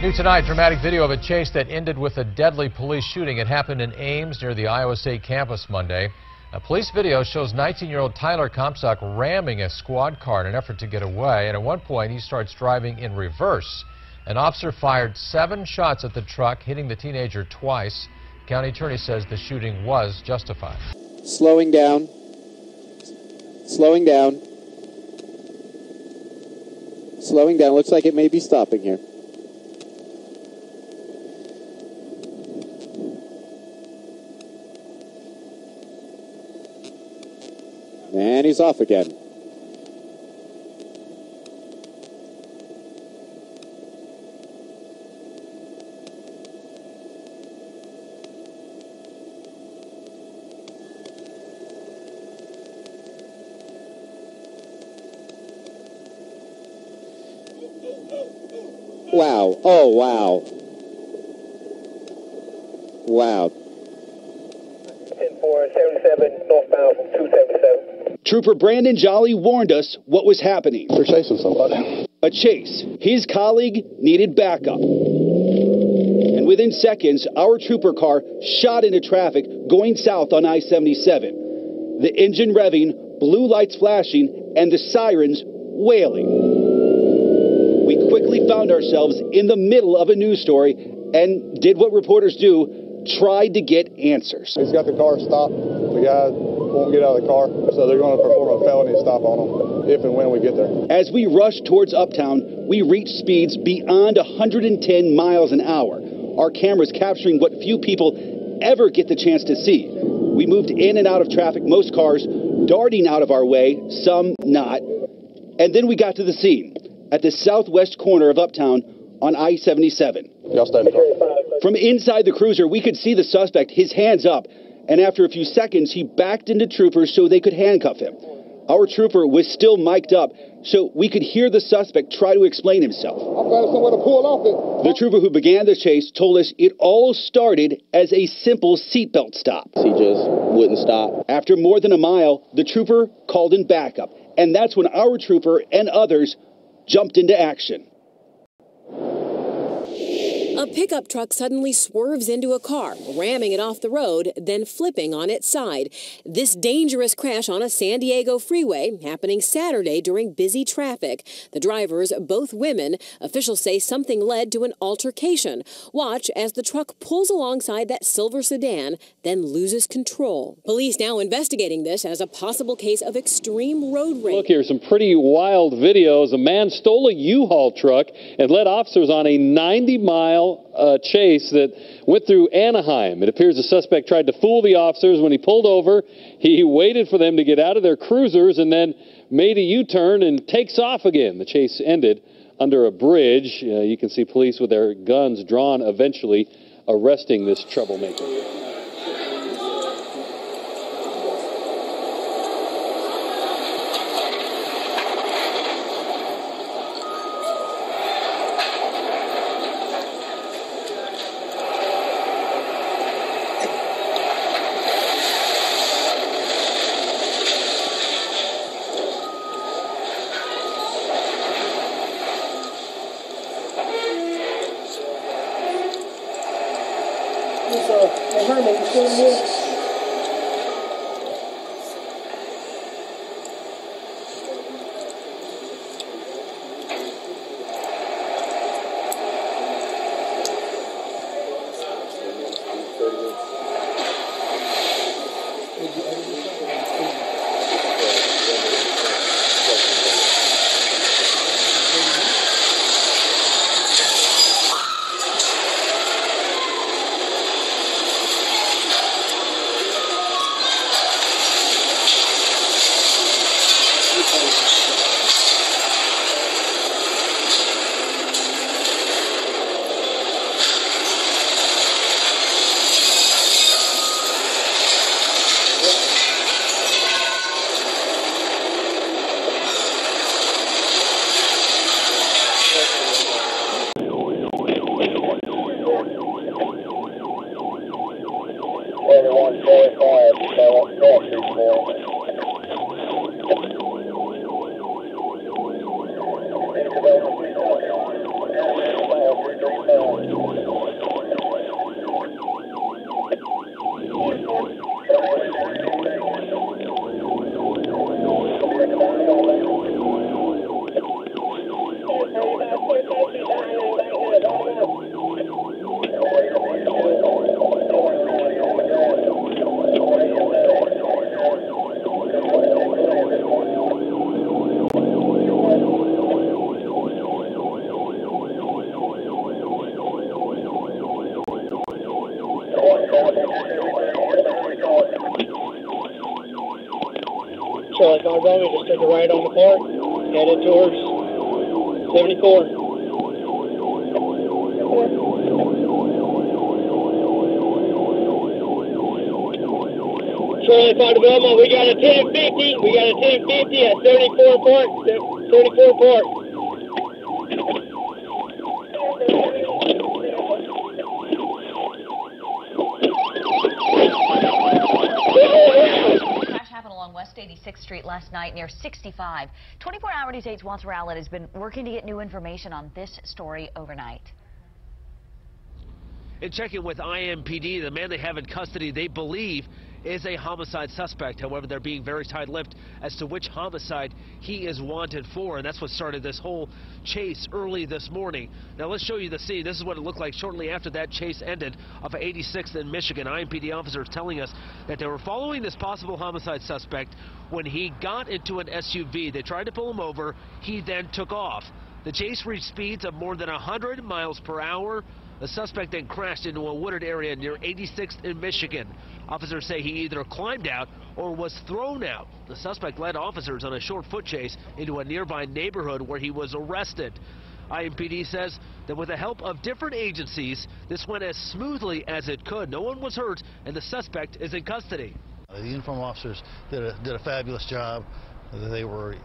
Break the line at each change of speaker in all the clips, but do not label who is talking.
New tonight, dramatic video of a chase that ended with a deadly police shooting. It happened in Ames near the Iowa State campus Monday. A police video shows 19-year-old Tyler Comstock ramming a squad car in an effort to get away, and at one point he starts driving in reverse. An officer fired 7 shots at the truck, hitting the teenager twice. County attorney says the shooting was justified.
Slowing down. Slowing down. Slowing down. Looks like it may be stopping here. And he's off again. Wow. Oh, wow. Wow.
10-4-77, northbound from 277.
Trooper Brandon Jolly warned us what was happening.
They're chasing somebody.
A chase. His colleague needed backup. And within seconds, our trooper car shot into traffic going south on I-77. The engine revving, blue lights flashing, and the sirens wailing. We quickly found ourselves in the middle of a news story and did what reporters do, tried to get answers.
He's got the car stopped. The guy won't get out of the car, so they're going to perform a felony stop on him if and when we get there.
As we rushed towards Uptown, we reached speeds beyond 110 miles an hour. Our cameras capturing what few people ever get the chance to see. We moved in and out of traffic, most cars darting out of our way, some not. And then we got to the scene at the southwest corner of Uptown on I-77.
Y'all stay in the car.
From inside the cruiser, we could see the suspect, his hands up, and after a few seconds, he backed into troopers so they could handcuff him. Our trooper was still mic'd up, so we could hear the suspect try to explain himself.
I've got somewhere to pull off it.
The trooper who began the chase told us it all started as a simple seatbelt stop.
He just wouldn't stop.
After more than a mile, the trooper called in backup, and that's when our trooper and others jumped into action.
A pickup truck suddenly swerves into a car, ramming it off the road, then flipping on its side. This dangerous crash on a San Diego freeway happening Saturday during busy traffic. The drivers, both women, officials say something led to an altercation. Watch as the truck pulls alongside that silver sedan, then loses control. Police now investigating this as a possible case of extreme road rage.
Look here, some pretty wild videos. A man stole a U-Haul truck and led officers on a 90-mile chase that went through Anaheim. It appears the suspect tried to fool the officers. When he pulled over, he waited for them to get out of their cruisers and then made a U-turn and takes off again. The chase ended under a bridge. You can see police with their guns drawn, eventually arresting this troublemaker.
Herman, you still in here? Everyone, Charlie 5 Bravo, just took a right on the park, headed towards 74. Charlie 5 Bravo, we got a 1050, at 74 Park, 74 Park.
West 86th Street last night near 65. 24-hour News 8's Walter Allen has been working to get new information on this story overnight.
In checking with IMPD, the man they have in custody, they believe is a homicide suspect. However, they're being very tight-lipped as to which homicide he is wanted for, and that's what started this whole chase early this morning. Now, let's show you the scene. This is what it looked like shortly after that chase ended off of 86th in Michigan. IMPD officers telling us that they were following this possible homicide suspect when he got into an SUV. They tried to pull him over. He then took off. The chase reached speeds of more than 100 miles per hour. The suspect then crashed into a wooded area near 86th in Michigan. Officers say he either climbed out or was thrown out. The suspect led officers on a short foot chase into a nearby neighborhood where he was arrested. IMPD says that with the help of different agencies, this went as smoothly as it could. No one was hurt, and the suspect is in custody.
The uniformed officers did a fabulous job. They were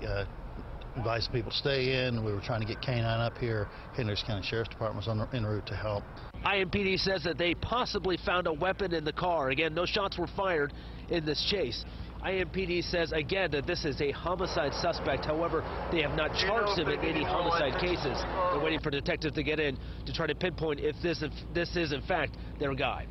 advising people to stay in. We were trying to get K-9 up here. Henry County Sheriff's Department was en route to help.
IMPD says that they possibly found a weapon in the car. Again, no shots were fired in this chase. IMPD says again that this is a homicide suspect. However, they have not charged him in any homicide cases. They're waiting for detectives to get in to try to pinpoint if this is in fact their guy.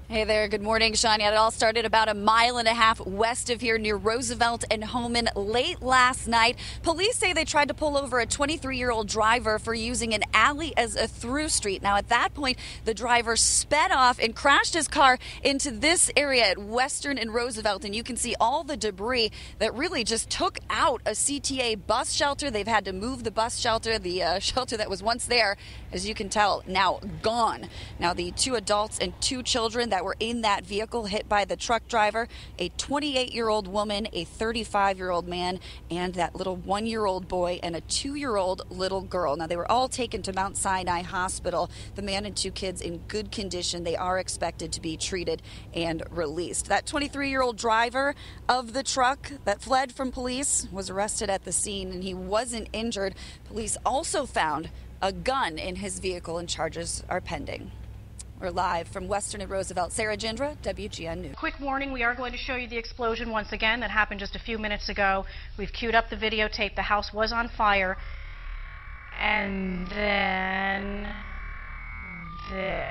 Hey there, good morning, Sean. It all started about 1.5 miles west of here near Roosevelt and Homan late last night. Police say they tried to pull over a 23-year-old driver for using an alley as a through street. Now, at that point, the driver sped off and crashed his car into this area at Western and Roosevelt, and you can see all the debris that really just took out a CTA bus shelter. They've had to move the bus shelter, the shelter that was once there, as you can tell, now gone. Now, the 2 adults and 2 children that were in that vehicle hit by the truck driver, a 28-year-old woman, a 35-year-old man, and that little 1-year-old boy and a 2-year-old little girl. Now, they were all taken to Mount Sinai Hospital. The man and 2 kids in good condition. They are expected to be treated and released. That 23-year-old driver of the truck that fled from police was arrested at the scene, and he wasn't injured. Police also found a gun in his vehicle, and charges are pending. We're live from Western and Roosevelt. Sarah Jindra, WGN News.
Quick warning, we are going to show you the explosion once again that happened just a few minutes ago. We've queued up the videotape. The house was on fire. And then this.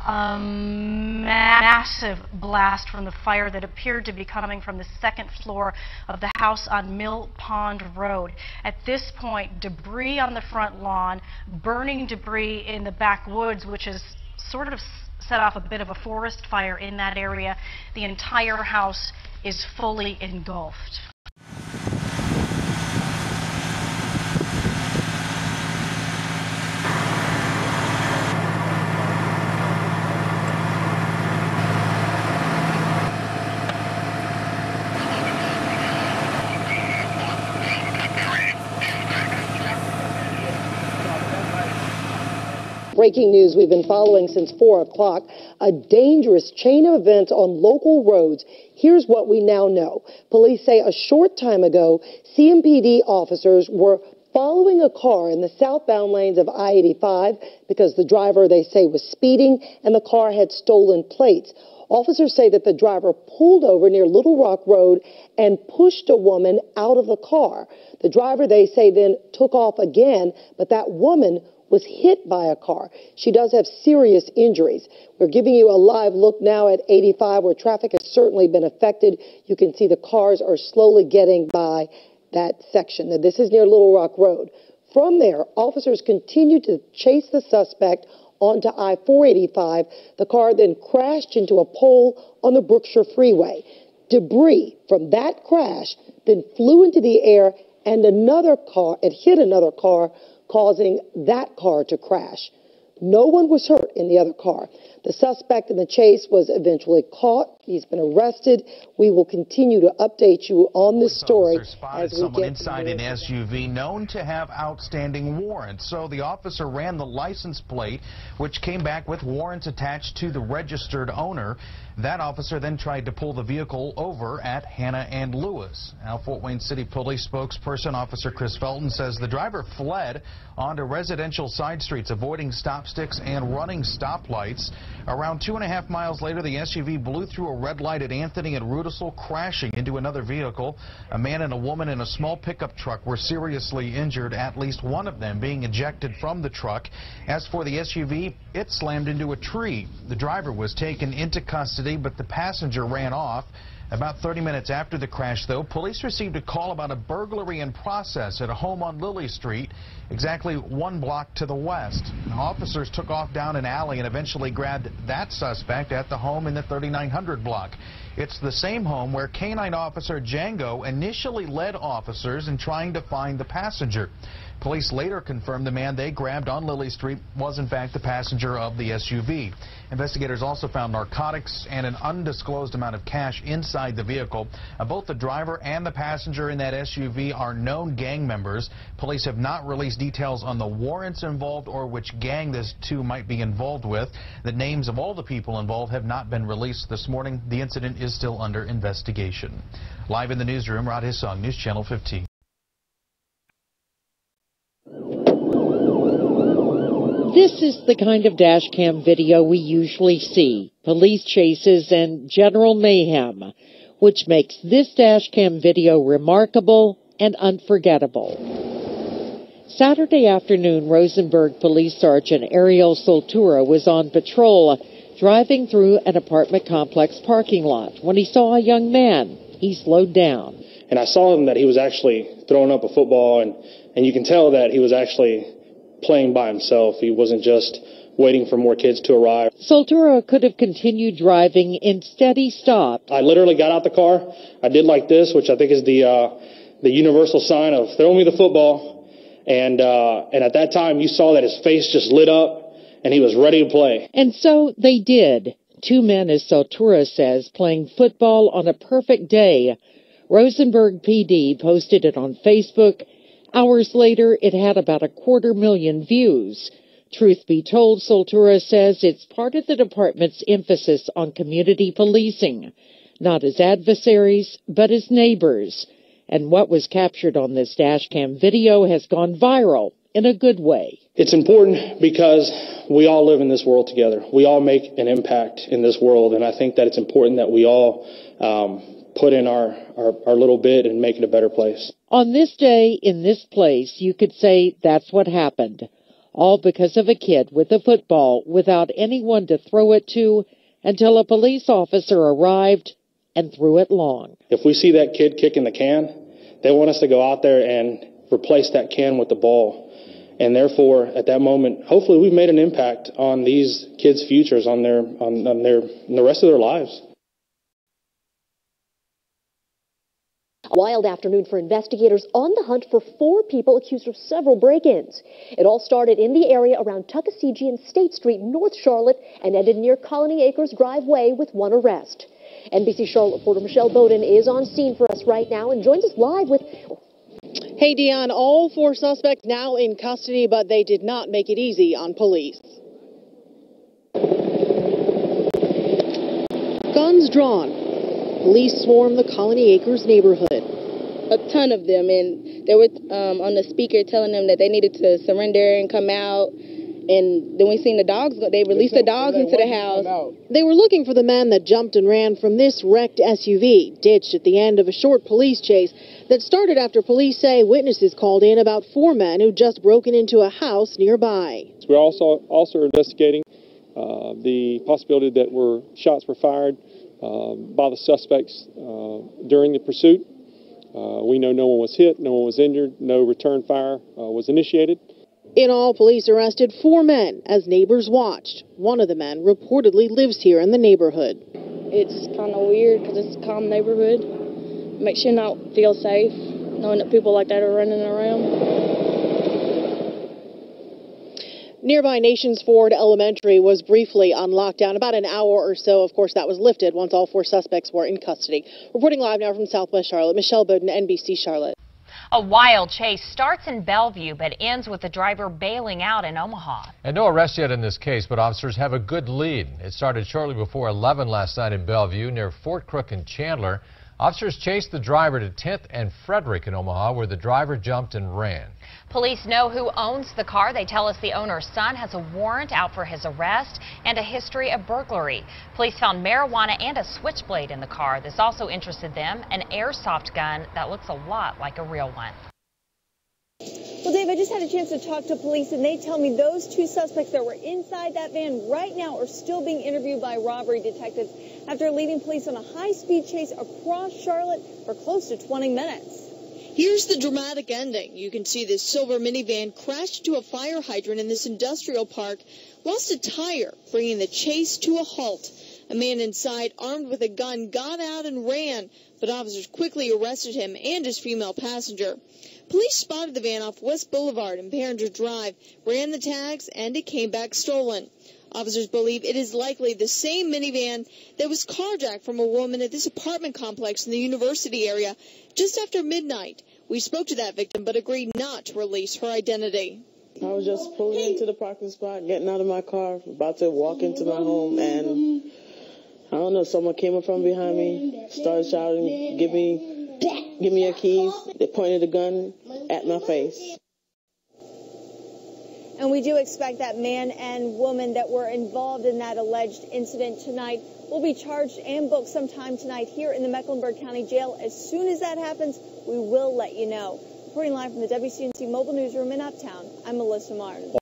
A massive blast from the fire that appeared to be coming from the 2nd floor of the house on Mill Pond Road. At this point, debris on the front lawn, burning debris in the backwoods, which has sort of set off a bit of a forest fire in that area. The entire house is fully engulfed.
Breaking news we've been following since 4 o'clock. A dangerous chain of events on local roads here Here's what we now know. Police say a short time ago, CMPD officers were following a car in the southbound lanes of I-85 because the driver, they say, was speeding and the car had stolen plates. Officers say that the driver pulled over near Little Rock Road and pushed a woman out of the car. The driver, they say, then took off again, but that woman was hit by a car. She does have serious injuries. We're giving you a live look now at 85 where traffic has certainly been affected. You can see the cars are slowly getting by that section. Now, this is near Little Rock Road. From there, officers continue to chase the suspect onto I-485. The car then crashed into a pole on the Brookshire Freeway. Debris from that crash then flew into the air and it hit another car, causing that car to crash. No one was hurt in the other car. The suspect in the chase was eventually caught. He's been arrested. We will continue to update you on this story as we
someone
get
inside an SUV known to have outstanding warrants. So the officer ran the license plate, which came back with warrants attached to the registered owner. That officer then tried to pull the vehicle over at Hannah and Lewis. Now, Fort Wayne City Police spokesperson Officer Chris Felton says the driver fled onto residential side streets, avoiding stop sticks and running stoplights. Around 2.5 miles later, the SUV blew through a red light at Anthony and Rudisill, crashing into another vehicle. A man and a woman in a small pickup truck were seriously injured, at least one of them being ejected from the truck. As for the SUV, it slammed into a tree. The driver was taken into custody, but the passenger ran off. About 30 minutes after the crash, though, police received a call about a burglary in process at a home on Lily Street, exactly 1 block to the west. Officers took off down an alley and eventually grabbed that suspect at the home in the 3900 block. It's the same home where K-9 officer Django initially led officers in trying to find the passenger. Police later confirmed the man they grabbed on Lily Street was in fact the passenger of the SUV. Investigators also found narcotics and an undisclosed amount of cash inside the vehicle. Both the driver and the passenger in that SUV are known gang members. Police have not released details on the warrants involved or which gang this two might be involved with. The names of all the people involved have not been released this morning. The incident is still under investigation. Live in the newsroom, Rod Hissong, News Channel 15.
This is the kind of dash cam video we usually see, police chases and general mayhem, which makes this dash cam video remarkable and unforgettable. Saturday afternoon, Rosenberg Police Sergeant Ariel Soltura was on patrol, driving through an apartment complex parking lot when he saw a young man. He slowed down.
And I saw him that he was actually throwing up a football, and you can tell that he was actually playing by himself. He wasn't just waiting for more kids to arrive.
Soltura could have continued driving. Instead, he stopped.
I literally got out the car. I did like this, which I think is the universal sign of throw me the football. And at that time, you saw that his face just lit up, and he was ready to play.
And so they did. Two men, as Soltura says, playing football on a perfect day. Rosenberg PD posted it on Facebook. Hours later, it had about 250,000 views. Truth be told, Soltura says it's part of the department's emphasis on community policing, not as adversaries, but as neighbors. And what was captured on this dashcam video has gone viral in a good way.
It's important because we all live in this world together. We all make an impact in this world, and I think that it's important that we all put in our little bit and make it a better place.
On this day, in this place, you could say that's what happened. All because of a kid with a football without anyone to throw it to until a police officer arrived and threw it long.
If we see that kid kicking the can, they want us to go out there and replace that can with the ball. And therefore, at that moment, hopefully we've made an impact on these kids' futures, on the rest of their lives.
A wild afternoon for investigators on the hunt for 4 people accused of several break-ins. It all started in the area around Tuckasegee and State Street, North Charlotte, and ended near Colony Acres Drive Way with 1 arrest. NBC Charlotte reporter Michelle Bowden is on scene for us right now and joins us live with...
Hey, Dion, all 4 suspects now in custody, but they did not make it easy on police. Guns drawn. police swarmed the Colony Acres neighborhood.
A ton of them, and they were on the speaker telling them that they needed to surrender and come out. And then we seen the dogs. They released the dogs into the house.
They were looking for the man that jumped and ran from this wrecked SUV, ditched at the end of a short police chase that started after police say witnesses called in about 4 men who'd just broken into a house nearby.
We're also investigating the possibility that shots were fired by the suspects during the pursuit. We know no one was hit, no one was injured, no return fire was initiated.
In all, police arrested 4 men as neighbors watched. One of the men reportedly lives here in the neighborhood.
It's kind of weird because it's a calm neighborhood. Makes you not feel safe knowing that people like that are running around.
Nearby Nations Ford Elementary was briefly on lockdown, about an hour or so. Of course, that was lifted once all 4 suspects were in custody. Reporting live now from Southwest Charlotte, Michelle Bowden, NBC Charlotte.
A wild chase starts in Bellevue but ends with the driver bailing out in Omaha.
And no arrests yet in this case, but officers have a good lead. It started shortly before 11 last night in Bellevue near Fort Crook and Chandler. Officers chased the driver to 10th and Frederick in Omaha, where the driver jumped and ran.
Police know who owns the car. They tell us the owner's son has a warrant out for his arrest and a history of burglary. Police found marijuana and a switchblade in the car. This also interested them, an airsoft gun that looks a lot like a real one.
Well, Dave, I just had a chance to talk to police, and they tell me those 2 suspects that were inside that van right now are still being interviewed by robbery detectives after leading police on a high-speed chase across Charlotte for close to 20 minutes.
Here's the dramatic ending. You can see this silver minivan crashed into a fire hydrant in this industrial park, lost a tire, bringing the chase to a halt. A man inside, armed with a gun, got out and ran, but officers quickly arrested him and his female passenger. Police spotted the van off West Boulevard and Behringer Drive, ran the tags, and it came back stolen. Officers believe it is likely the same minivan that was carjacked from a woman at this apartment complex in the university area just after midnight. We spoke to that victim but agreed not to release her identity.
I was just pulling into the parking spot, getting out of my car, about to walk into my home, and I don't know, someone came up from behind me, started shouting, give me your keys. They pointed a gun at my face.
And we do expect that man and woman that were involved in that alleged incident tonight will be charged and booked sometime tonight here in the Mecklenburg County Jail. As soon as that happens, we will let you know. Reporting live from the WCNC Mobile Newsroom in Uptown, I'm Melissa Martin.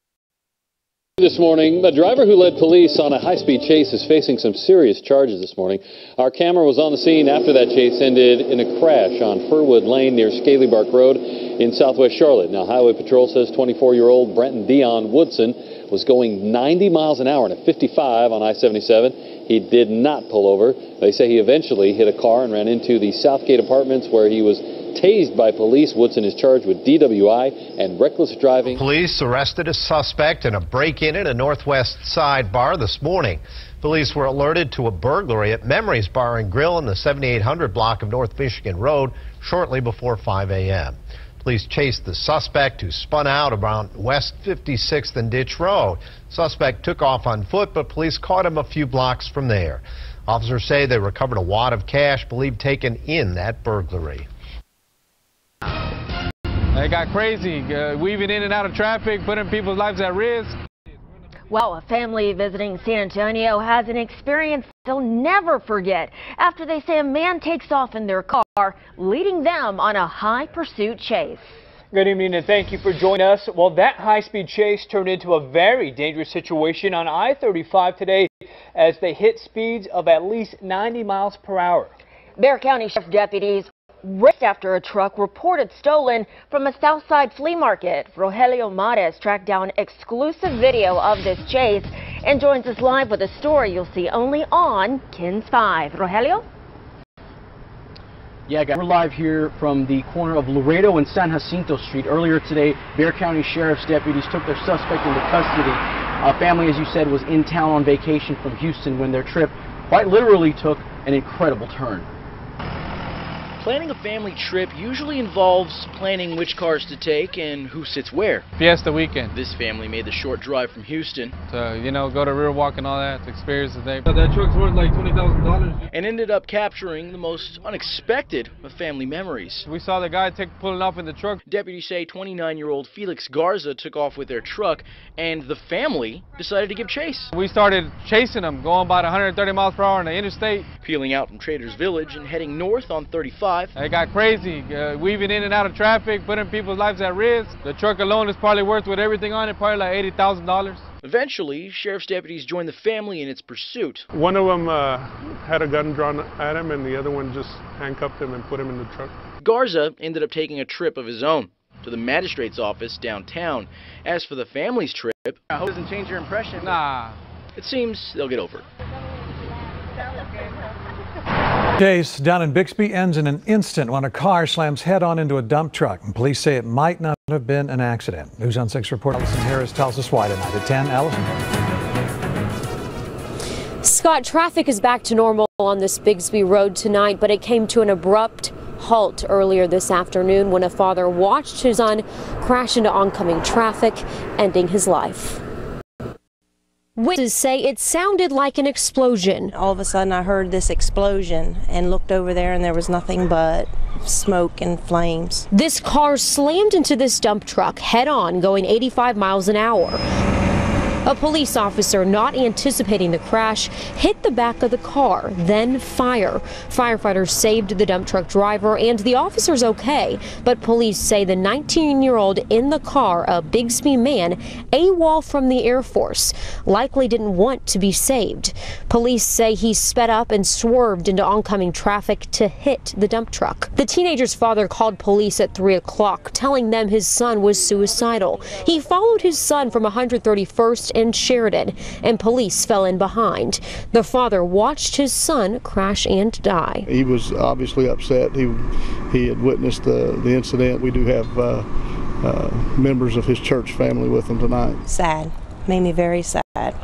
This morning, the driver who led police on a high-speed chase is facing some serious charges this morning. Our camera was on the scene after that chase ended in a crash on Furwood Lane near Scaly Bark Road in Southwest Charlotte. Now, Highway Patrol says 24-year-old Brenton Dion Woodson was going 90 miles an hour in a 55 on I-77. He did not pull over. They say he eventually hit a car and ran into the Southgate Apartments where he was tased by police. Woodson is charged with DWI and reckless driving.
Police arrested a suspect in a break-in at a Northwest Side bar this morning. Police were alerted to a burglary at Memories Bar and Grill in the 7800 block of North Michigan Road shortly before 5 a.m. Police chased the suspect, who spun out around West 56th and Ditch Road. Suspect took off on foot, but police caught him a few blocks from there. Officers say they recovered a wad of cash believed taken in that burglary.
It got crazy, weaving in and out of traffic, putting people's lives at risk.
Well, a family visiting San Antonio has an experience they'll never forget after they say a man takes off in their car, leading them on a high-pursuit chase.
Good evening and thank you for joining us. Well, that high-speed chase turned into a very dangerous situation on I-35 today as they hit speeds of at least 90 miles per hour.
Bexar County Sheriff's deputies raced after a truck reported stolen from a Southside flea market. Rogelio Mares tracked down exclusive video of this chase and joins us live with a story you'll see only on KENS 5. Rogelio?
Yeah, guys, we're live here from the corner of Laredo and San Jacinto Street. Earlier today, Bexar County Sheriff's deputies took their suspect into custody. A family, as you said, was in town on vacation from Houston when their trip quite literally took an incredible turn. Planning a family trip usually involves planning which cars to take and who sits where.
Fiesta weekend.
This family made the short drive from Houston
to, go to Riverwalk and all that to experience the day. That truck's worth like $20,000.
And ended up capturing the most unexpected of family memories.
We saw the guy pulling off in the truck.
Deputies say 29-year-old Felix Garza took off with their truck, and the family decided to give chase.
We started chasing them, going about 130 miles per hour on the interstate.
Peeling out from Traders Village and heading north on 35.
It got crazy, weaving in and out of traffic, putting people's lives at risk. The truck alone is probably worth, with everything on it, probably like $80,000.
Eventually, sheriff's deputies joined the family in its pursuit.
One of them had a gun drawn at him, and the other one just handcuffed him and put him in the truck.
Garza ended up taking a trip of his own to the magistrate's office downtown. As for the family's trip, I hope it doesn't change your impression.
Nah.
It seems they'll get over it.
Chase down in Bixby ends in an instant when a car slams head-on into a dump truck. And police say it might not have been an accident. News on 6 reporter Allison Harris tells us why tonight at 10. Allison.
Scott, traffic is back to normal on this Bixby road tonight, but it came to an abrupt halt earlier this afternoon when a father watched his son crash into oncoming traffic, ending his life. Witnesses say it sounded like an explosion.
All of a sudden I heard this explosion and looked over there, and there was nothing but smoke and flames.
This car slammed into this dump truck head-on, going 85 miles an hour. A police officer, not anticipating the crash, hit the back of the car, then fire. Firefighters saved the dump truck driver, and the officer's okay, but police say the 19-year-old in the car, a Bixby man, AWOL from the Air Force, likely didn't want to be saved. Police say he sped up and swerved into oncoming traffic to hit the dump truck. The teenager's father called police at 3 o'clock, telling them his son was suicidal. He followed his son from 131st and Sheridan, and police fell in behind. The father watched his son crash and die.
He was obviously upset. He had witnessed the incident. We do have members of his church family with him tonight.
Sad. Made me very sad.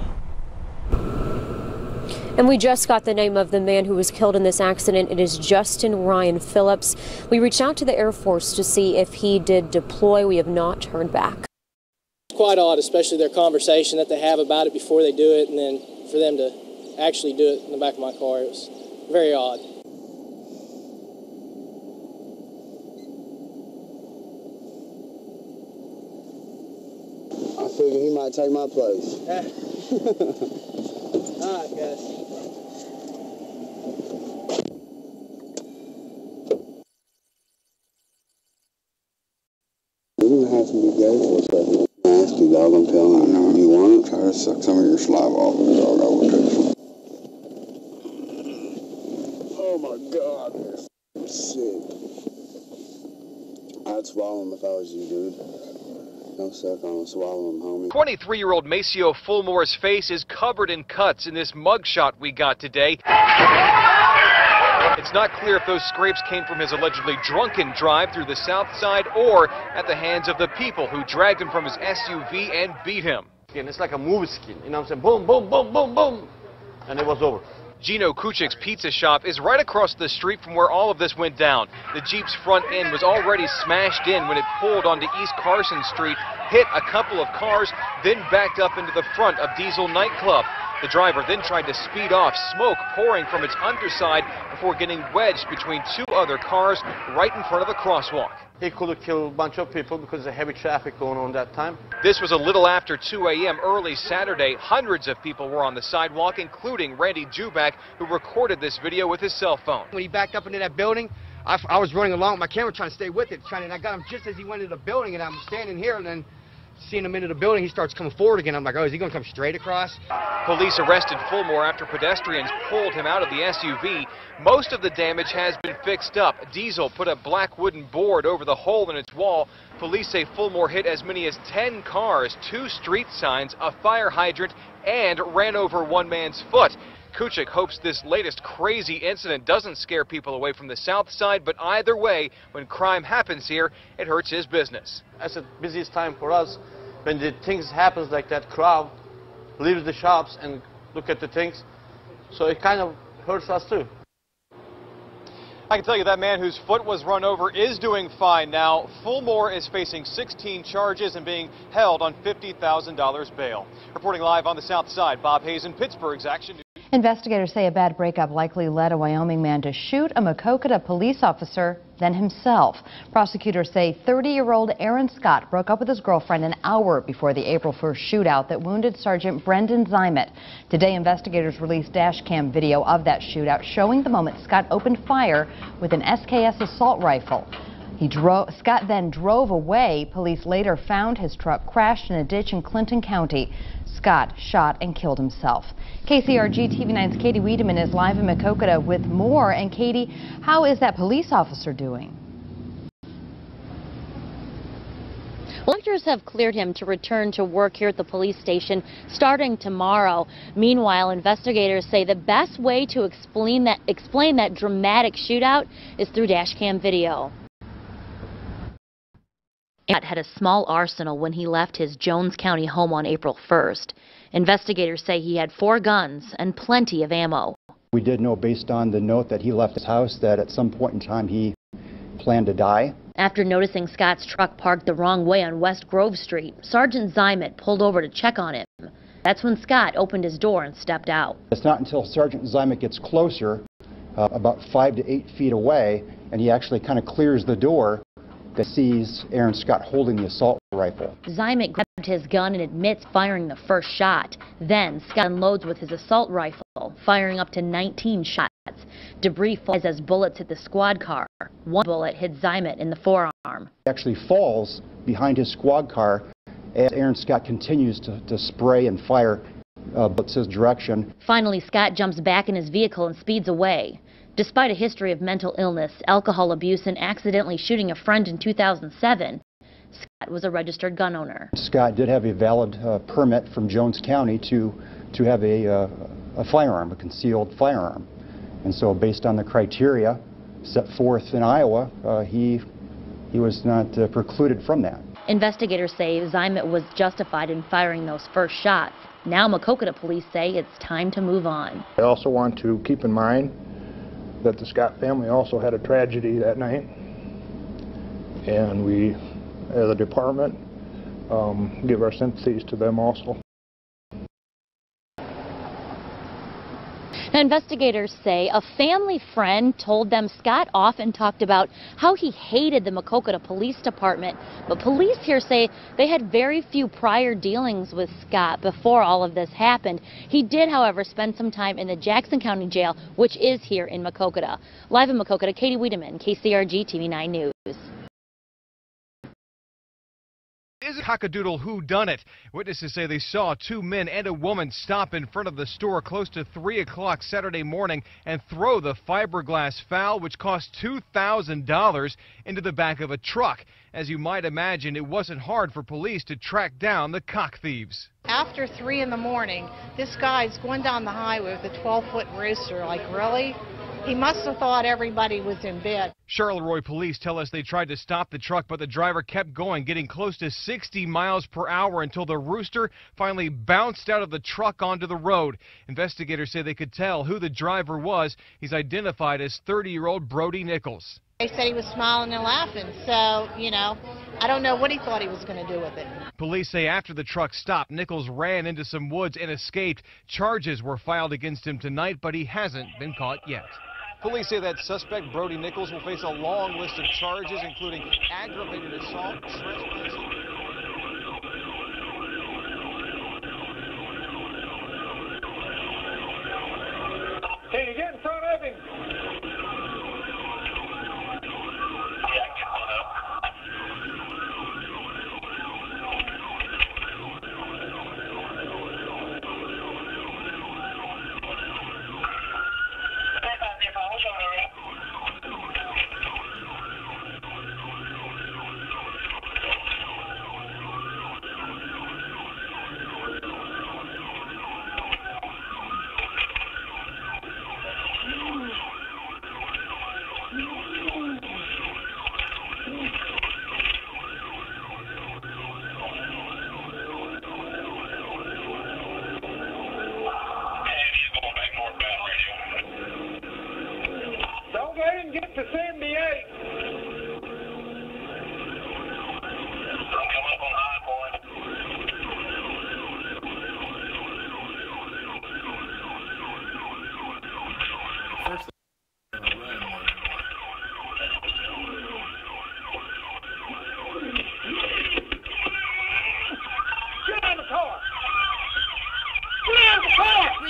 And we just got the name of the man who was killed in this accident. It is Justin Ryan Phillips. We reached out to the Air Force to see if he did deploy. We have not heard back.
Quite odd, especially their conversation that they have about it before they do it, and then for them to actually do it in the back of my car. It was very odd.
I figured he might take my place.
All right, guys.
You're going to have to be gay for a second. Nasty dog, I'm telling you. You want it? Try to suck some of your saliva off of the dog. I would do. Oh my God, I'm sick. I'd swallow him if I was you, dude. Don't suck on him, swallow him, homie.
23-year-old Maceo Fulmore's face is covered in cuts in this mugshot we got today. It's not clear if those scrapes came from his allegedly drunken drive through the south side or at the hands of the people who dragged him from his SUV and beat him.
And it's like a movie skin, you know what I'm saying? Boom, boom, boom, boom, boom, and it was over.
Gino Kuchik's pizza shop is right across the street from where all of this went down. The Jeep's front end was already smashed in when it pulled onto East Carson Street, hit a couple of cars, then backed up into the front of Diesel nightclub. The driver then tried to speed off, smoke pouring from its underside before getting wedged between two other cars right in front of a crosswalk.
He could have killed a bunch of people because of heavy traffic going on that time.
This was a little after 2 a.m. early Saturday. Hundreds of people were on the sidewalk, including Randy Juback, who recorded this video with his cell phone.
When he backed up into that building, I was running along with my camera trying to stay with it, and I got him just as he went into the building, and I'm standing here, and then seeing him into the building, he starts coming forward again. I'm like, oh, is he going to come straight across?
Police arrested Fulmore after pedestrians pulled him out of the SUV. Most of the damage has been fixed up. Diesel put a black wooden board over the hole in its wall. Police say Fulmore hit as many as 10 cars, 2 street signs, a fire hydrant, and ran over one man's foot. Kuchik hopes this latest crazy incident doesn't scare people away from the south side, but either way, when crime happens here, it hurts his business.
That's the busiest time for us. When the things happens like that, crowd leaves the shops and look at the things, so it kind of hurts us too.
I can tell you that man whose foot was run over is doing fine now. Fulmore is facing 16 charges and being held on $50,000 bail. Reporting live on the South Side, Bob Hazen, Pittsburgh's Action News.
Investigators say a bad breakup likely led a Wyoming man to shoot a Maquoketa police officer, then himself. Prosecutors say 30-year-old Aaron Scott broke up with his girlfriend an hour before the April 1st shootout that wounded Sergeant Brendan Zimet. Today, investigators released dash cam video of that shootout showing the moment Scott opened fire with an SKS assault rifle. Scott then drove away. Police later found his truck crashed in a ditch in Clinton County. Scott shot and killed himself. KCRG TV 9's Katie Wiedemann is live in Maquoketa with more. And Katie, how is that police officer doing?
Doctors have cleared him to return to work here at the police station starting tomorrow. Meanwhile, investigators say the best way to explain that dramatic shootout is through dash cam video. Scott had a small arsenal when he left his Jones County home on April 1st. Investigators say he had 4 guns and plenty of ammo.
We did know based on the note that he left his house that at some point in time he planned to die.
After noticing Scott's truck parked the wrong way on West Grove Street, Sergeant Zimet pulled over to check on him. That's when Scott opened his door and stepped out.
It's not until Sergeant Zimet gets closer, about 5 to 8 feet away, and he actually kind of clears the door, that sees Aaron Scott holding the assault rifle.
Zimet grabbed his gun and admits firing the first shot. Then Scott unloads with his assault rifle, firing up to 19 shots. Debris falls as bullets hit the squad car. One bullet hit Zimet in the forearm.
He actually falls behind his squad car as Aaron Scott continues to spray and fire bullets his direction.
Finally, Scott jumps back in his vehicle and speeds away. Despite a history of mental illness, alcohol abuse, and accidentally shooting a friend in 2007, Scott was a registered gun owner.
Scott did have a valid permit from Jones County to have a firearm, a concealed firearm. And so based on the criteria set forth in Iowa, he was not precluded from that.
Investigators say Zimet was justified in firing those first shots. Now Maquoketa police say it's time to move on.
I also want to keep in mind that the Scott family also had a tragedy that night, and we, as a department, give our sympathies to them also.
Now, investigators say a family friend told them Scott often talked about how he hated the Maquoketa Police Department, but police here say they had very few prior dealings with Scott before all of this happened. He did, however, spend some time in the Jackson County Jail, which is here in Maquoketa. Live in Maquoketa, Katie Wiedemann, KCRG TV 9 News.
Is a cockadoodle whodunit. Witnesses say they saw 2 men and a woman stop in front of the store close to 3 o'clock Saturday morning and throw the fiberglass fowl, which cost $2,000, into the back of a truck. As you might imagine, it wasn't hard for police to track down the cock thieves.
After 3 in the morning, this guy's going down the highway with a 12-foot rooster. Like, really? He must have thought everybody was in bed.
Charleroi police tell us they tried to stop the truck, but the driver kept going, getting close to 60 miles per hour until the rooster finally bounced out of the truck onto the road. Investigators say they could tell who the driver was. He's identified as 30-year-old Brody Nichols.
They said he was smiling and laughing, so, you know, I don't know what he thought he was going to do with it.
Police say after the truck stopped, Nichols ran into some woods and escaped. Charges were filed against him tonight, but he hasn't been caught yet. Police say that suspect, Brody Nichols, will face a long list of charges, including aggravated assault, trespassing.
Can you get in front of him?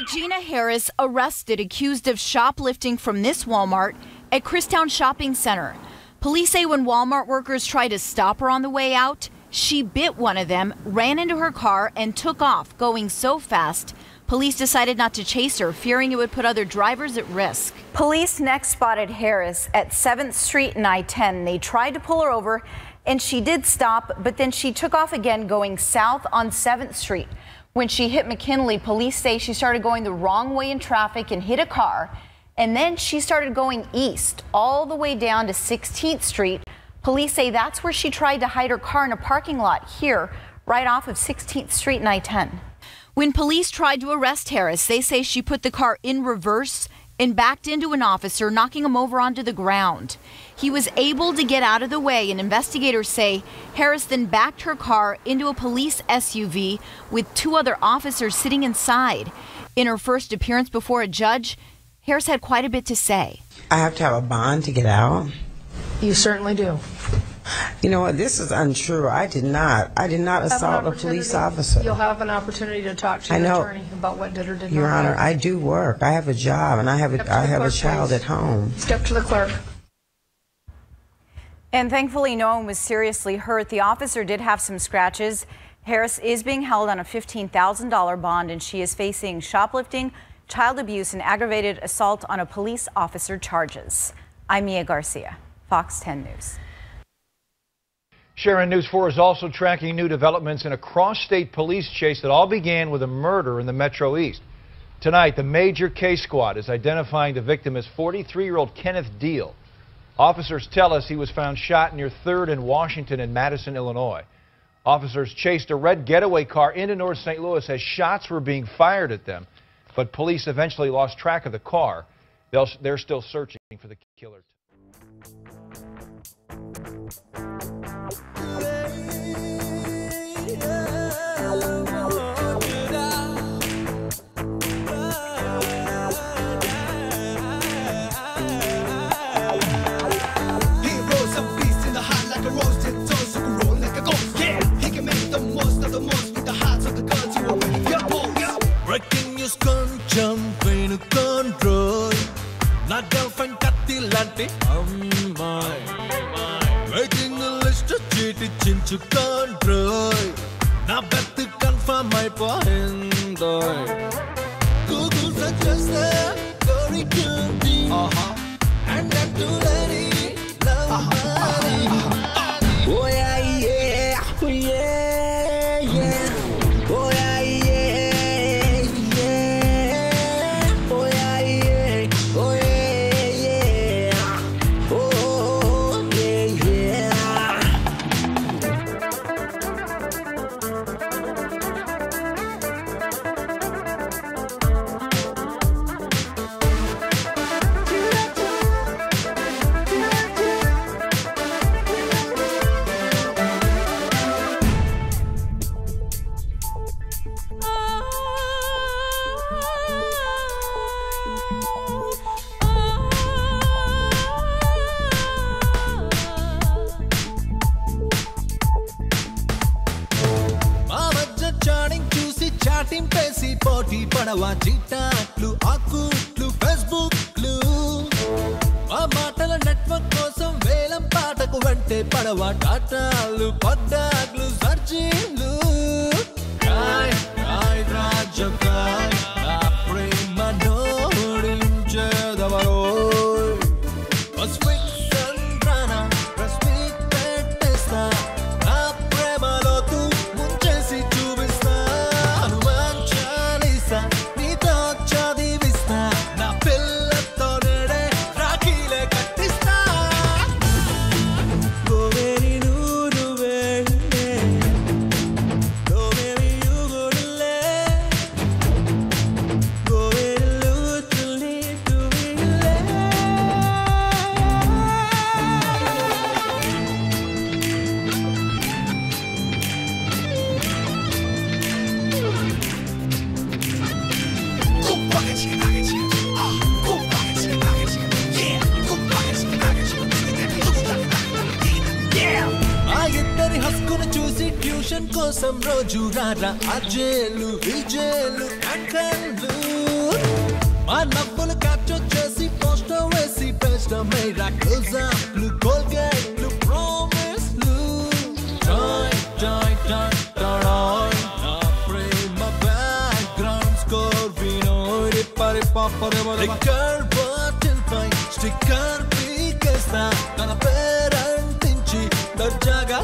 Regina Harris arrested accused of shoplifting from this Walmart at Christown Shopping Center. Police say when Walmart workers tried to stop her on the way out, she bit one of them, ran into her car, and took off, going so fast. Police decided not to chase her, fearing it would put other drivers at risk.
Police next spotted Harris at 7th Street and I-10. They tried to pull her over, and she did stop, but then she took off again, going south on 7th Street. When she hit McKinley, police say she started going the wrong way in traffic and hit a car, and then she started going east all the way down to 16th Street. Police say that's where she tried to hide her car in a parking lot here, right off of 16th Street and I-10.
When police tried to arrest Harris, they say she put the car in reverse and backed into an officer, knocking him over onto the ground. He was able to get out of the way, and investigators say Harris then backed her car into a police SUV with 2 other officers sitting inside. In her first appearance before a judge, Harris had quite a bit to say.
I have to have a bond to get out.
You certainly do.
You know what? This is untrue. I did not assault a police officer.
You'll have an opportunity to talk to your attorney about what did or did not.
Your Honor, I do work. I have a job, and I have a child at home.
Step to the clerk.
And thankfully, no one was seriously hurt. The officer did have some scratches. Harris is being held on a $15,000 bond, and she is facing shoplifting, child abuse, and aggravated assault on a police officer charges. I'm Mia Garcia, Fox 10 News.
Sharon News 4 is also tracking new developments in a cross-state police chase that all began with a murder in the Metro East. Tonight, the major case squad is identifying the victim as 43-year-old Kenneth Deal. Officers tell us he was found shot near 3rd and Washington in Madison, Illinois. Officers chased a red getaway car into North St. Louis as shots were being fired at them, but police eventually lost track of the car. They're still searching for the killer.
Breaking news కొంచెం వినుకోండ్రోయ్ నా girl friend కత్తి లాంటి అమ్మాయి waiting list చీటి చించుకోండ్రోయ్ నా Beth confirm అయిపోయిందోయ్ Google search చేస్తే very guilty and I'm too ready love money oh yeah yeah oh yeah yeah oh yeah చాటింపేసి పోటీ పడవా చీటాట్లు ఆకుట్లు ఫేస్బుక్లు ఆ మాటల నెట్వర్క్ కోసం వేలం పాటకు వెంటే పడవా టాటాలు పడ్డాగ్లు సర్జీలు కాయ్ కాయ్ రాజకాయ్ నా ప్రేమ నోడించేదవరో స్వీట్ సంద్రాన స్వీట్ పెట్టేస్తా నా ప్రేమలోతు ముంచేసి చూపిస్తా కోసం రోజు రారా అజేలు విజేలు అంకన్లు మా నవ్వులు క్యాప్చర్ చేసి పోస్టర్ వేసి పేస్ట్ మేరా క్లోజప్లు కోల్గేట్లు ప్రామిస్లు టాయ్ టాయ్ టాయ్ టాయ్ నా ప్రేమ బ్యాక్గ్రౌండ్ స్కోర్ వినోడి పరి పాపరే స్టిక్కర్ బాటిల్ పై స్టిక్కర్ పీకేస్తా తన పేరంటించి దర్జాగా